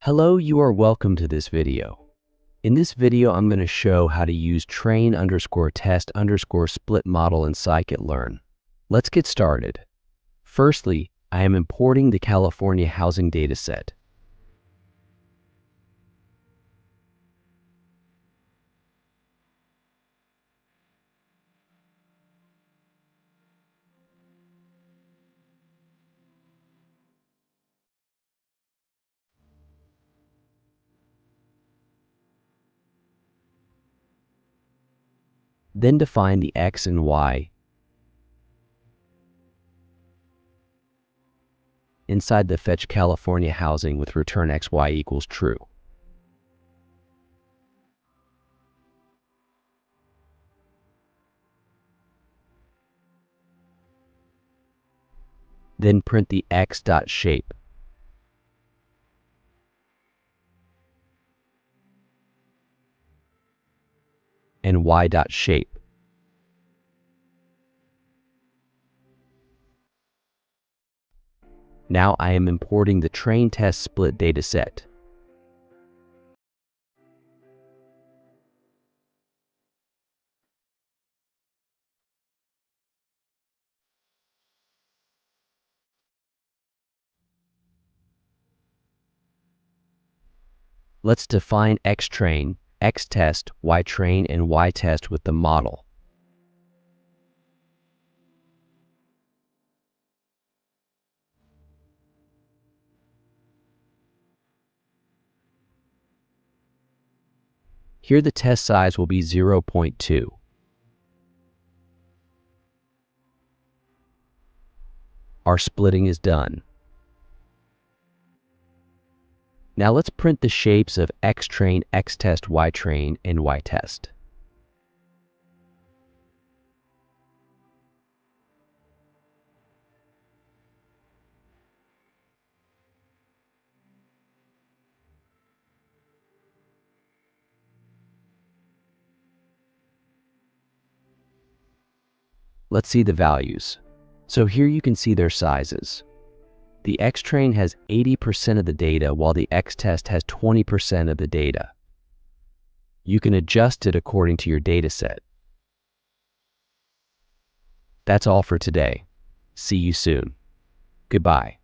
Hello, you are welcome to this video. In this video, I'm going to show how to use train_test_split model in Scikit-learn. Let's get started. Firstly, I am importing the California housing dataset. Then define the X and Y inside the fetch California housing with return XY equals true. Then print the X.shape and Y.shape. Now I am importing the train test split dataset. Let's define xtrain, xtest, ytrain, and ytest with the model. Here the test size will be 0.2. Our splitting is done. Now let's print the shapes of xtrain, xtest, ytrain, and ytest. Let's see the values. So here you can see their sizes. The xtrain has 80% of the data while the xtest has 20% of the data. You can adjust it according to your dataset. That's all for today. See you soon. Goodbye.